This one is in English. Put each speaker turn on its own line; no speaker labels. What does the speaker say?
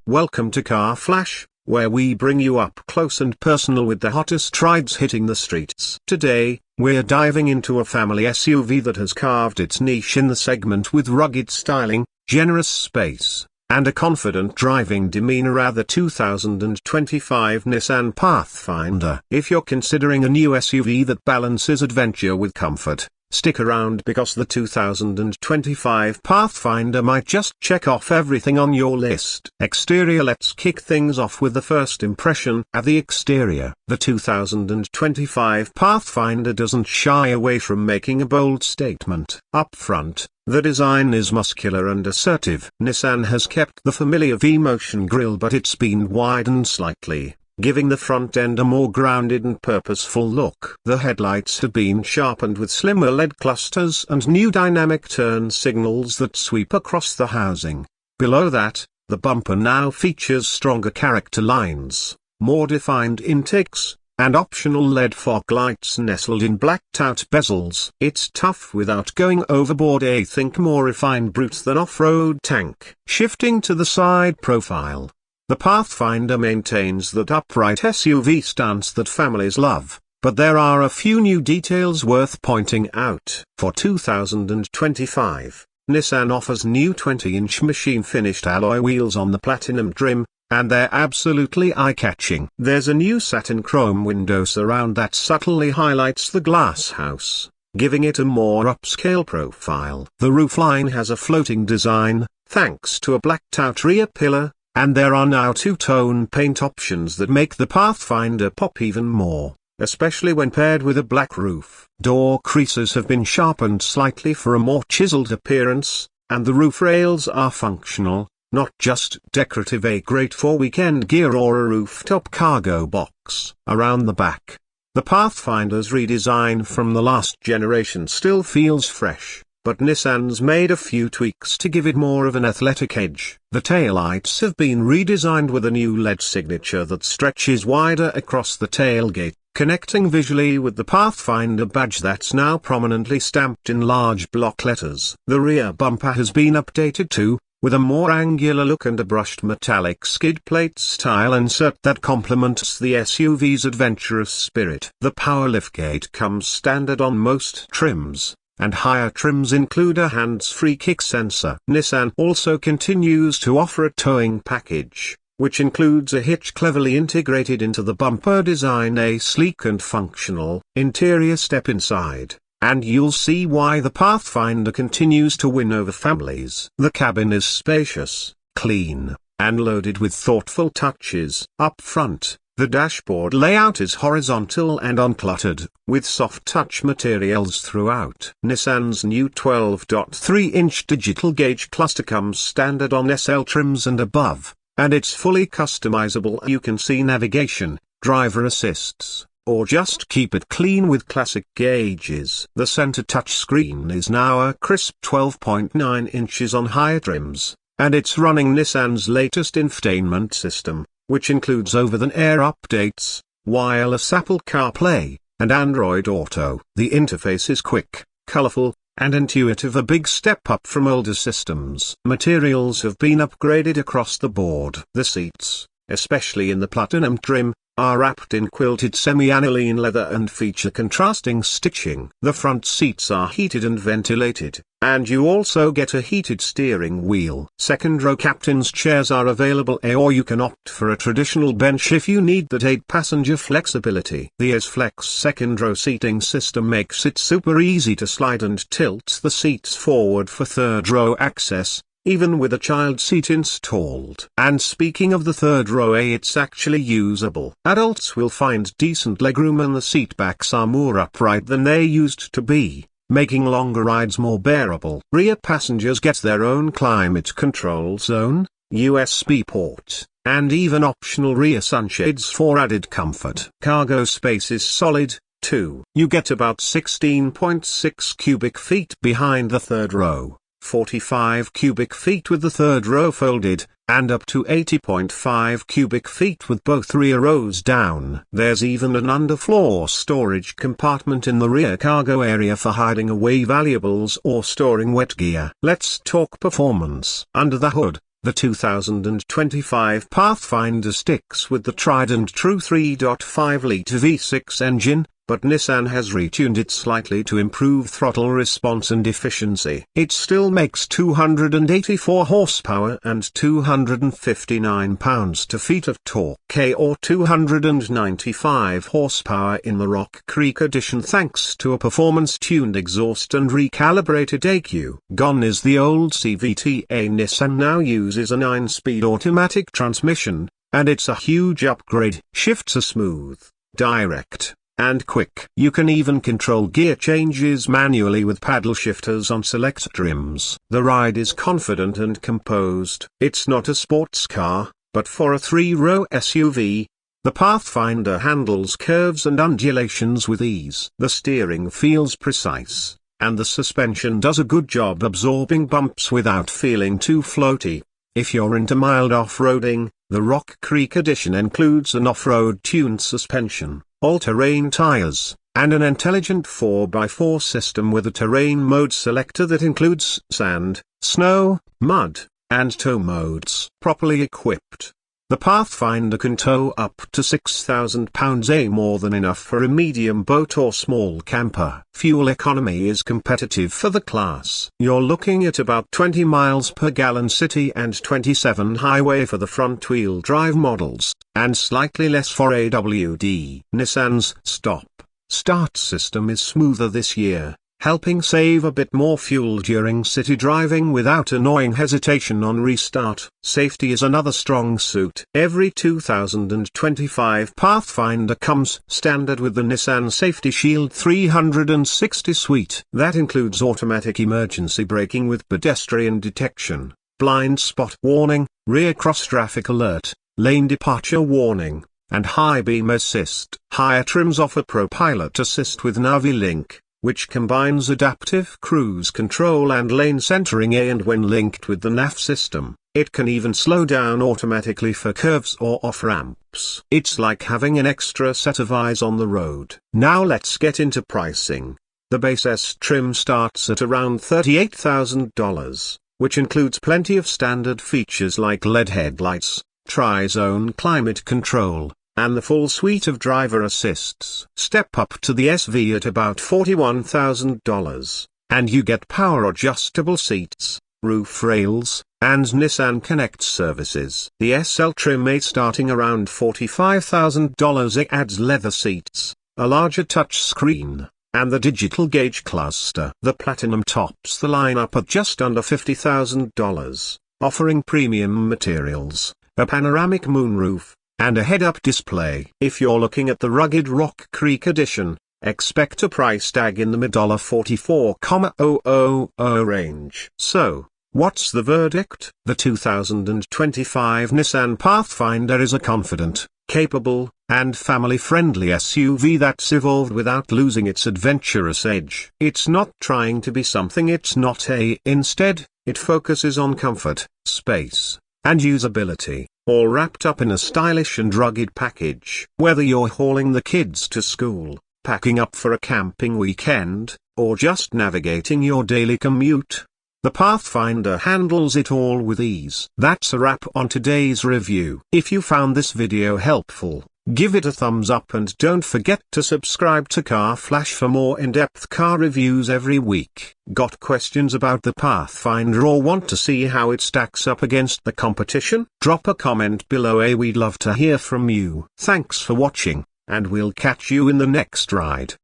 Welcome to Car Flash, where we bring you up close and personal with the hottest rides hitting the streets. Today, we're diving into a family SUV that has carved its niche in the segment with rugged styling, generous space, and a confident driving demeanor. The 2025 Nissan Pathfinder. If you're considering a new SUV that balances adventure with comfort, stick around because the 2025 Pathfinder might just check off everything on your list. Exterior. Let's kick things off with the first impression. At the exterior, the 2025 Pathfinder doesn't shy away from making a bold statement. Up front, the design is muscular and assertive. Nissan has kept the familiar V-motion grille, but it's been widened slightly, giving the front end a more grounded and purposeful look. The headlights have been sharpened with slimmer LED clusters and new dynamic turn signals that sweep across the housing. Below that, the bumper now features stronger character lines, more defined intakes, and optional LED fog lights nestled in blacked-out bezels. It's tough without going overboard. Think more refined brute than off-road tank. Shifting to the side profile, the Pathfinder maintains that upright SUV stance that families love, but there are a few new details worth pointing out. For 2025, Nissan offers new 20-inch machine-finished alloy wheels on the Platinum trim, and they're absolutely eye-catching. There's a new satin chrome window surround that subtly highlights the glass house, giving it a more upscale profile. The roofline has a floating design, thanks to a blacked-out rear pillar, and there are now two-tone paint options that make the Pathfinder pop even more, especially when paired with a black roof. Door creases have been sharpened slightly for a more chiseled appearance, and the roof rails are functional, not just decorative. Great for weekend gear or a rooftop cargo box. Around the back, the Pathfinder's redesign from the last generation still feels fresh, but Nissan's made a few tweaks to give it more of an athletic edge. The taillights have been redesigned with a new LED signature that stretches wider across the tailgate, connecting visually with the Pathfinder badge that's now prominently stamped in large block letters. The rear bumper has been updated too, with a more angular look and a brushed metallic skid plate style insert that complements the SUV's adventurous spirit. The power liftgate comes standard on most trims, and higher trims include a hands-free kick sensor. Nissan also continues to offer a towing package, which includes a hitch cleverly integrated into the bumper design. A sleek and functional interior. Step inside, and you'll see why the Pathfinder continues to win over families. The cabin is spacious, clean, and loaded with thoughtful touches. Up front, the dashboard layout is horizontal and uncluttered, with soft touch materials throughout. Nissan's new 12.3-inch digital gauge cluster comes standard on SL trims and above, and it's fully customizable. You can see navigation, driver assists, or just keep it clean with classic gauges. The center touchscreen is now a crisp 12.9 inches on higher trims, and it's running Nissan's latest infotainment system, which includes over-the-air updates, wireless Apple CarPlay, and Android Auto. The interface is quick, colorful, and intuitive, a big step up from older systems. Materials have been upgraded across the board. The seats, especially in the Platinum trim, are wrapped in quilted semi-aniline leather and feature contrasting stitching. The front seats are heated and ventilated, and you also get a heated steering wheel. Second-row captain's chairs are available, or you can opt for a traditional bench if you need that 8-passenger flexibility. The S-Flex second-row seating system makes it super easy to slide and tilt the seats forward for third-row access, even with a child seat installed. And speaking of the third row, it's actually usable. Adults will find decent legroom and the seatbacks are more upright than they used to be, making longer rides more bearable. Rear passengers get their own climate control zone, USB port, and even optional rear sunshades for added comfort. Cargo space is solid, too. You get about 16.6 cubic feet behind the third row, 45 cubic feet with the third row folded, and up to 80.5 cubic feet with both rear rows down. There's even an underfloor storage compartment in the rear cargo area for hiding away valuables or storing wet gear. Let's talk performance. Under the hood, The 2025 Pathfinder sticks with the tried and true 3.5-litre V6 engine, but Nissan has retuned it slightly to improve throttle response and efficiency. It still makes 284 horsepower and 259 pounds-to-feet of torque, or 295 horsepower in the Rock Creek edition, thanks to a performance-tuned exhaust and recalibrated EQ. Gone is the old CVT. Nissan now uses a 9-speed automatic transmission, and it's a huge upgrade. Shifts are smooth, direct, and quick. You can even control gear changes manually with paddle shifters on select trims. The ride is confident and composed. It's not a sports car, but for a 3-row SUV, the Pathfinder handles curves and undulations with ease. The steering feels precise, and the suspension does a good job absorbing bumps without feeling too floaty. If you're into mild off-roading, the Rock Creek edition includes an off-road tuned suspension, all-terrain tires, and an intelligent 4x4 system with a terrain mode selector that includes sand, snow, mud, and tow modes. Properly equipped, the Pathfinder can tow up to 6,000 pounds, more than enough for a medium boat or small camper. Fuel economy is competitive for the class. You're looking at about 20 miles per gallon city and 27 highway for the front-wheel drive models, and slightly less for AWD. Nissan's stop-start system is smoother this year, helping save a bit more fuel during city driving without annoying hesitation on restart. Safety is another strong suit. Every 2025 Pathfinder comes standard with the Nissan Safety Shield 360 suite. That includes automatic emergency braking with pedestrian detection, blind spot warning, rear cross-traffic alert, lane departure warning, and high beam assist. Higher trims offer Pro Pilot Assist with NaviLink, which combines adaptive cruise control and lane centering, and when linked with the nav system, it can even slow down automatically for curves or off-ramps. It's like having an extra set of eyes on the road. Now let's get into pricing. The base S trim starts at around $38,000, which includes plenty of standard features like LED headlights, tri-zone climate control, and the full suite of driver assists. Step up to the SV at about $41,000, and you get power adjustable seats, roof rails, and Nissan Connect services. The SL trim may starting around $45,000. It adds leather seats, a larger touchscreen, and the digital gauge cluster. The Platinum tops the lineup at just under $50,000, offering premium materials, a panoramic moonroof, and a head-up display. If you're looking at the rugged Rock Creek edition, expect a price tag in the mid-$44,000 range. So, what's the verdict? The 2025 Nissan Pathfinder is a confident, capable, and family-friendly SUV that's evolved without losing its adventurous edge. It's not trying to be something it's not. Instead, it focuses on comfort, space, and usability, all wrapped up in a stylish and rugged package. Whether you're hauling the kids to school, packing up for a camping weekend, or just navigating your daily commute, the Pathfinder handles it all with ease. That's a wrap on today's review. If you found this video helpful, give it a thumbs up and don't forget to subscribe to Car Flash for more in-depth car reviews every week. Got questions about the Pathfinder or want to see how it stacks up against the competition? Drop a comment below. We'd love to hear from you. Thanks for watching, and we'll catch you in the next ride.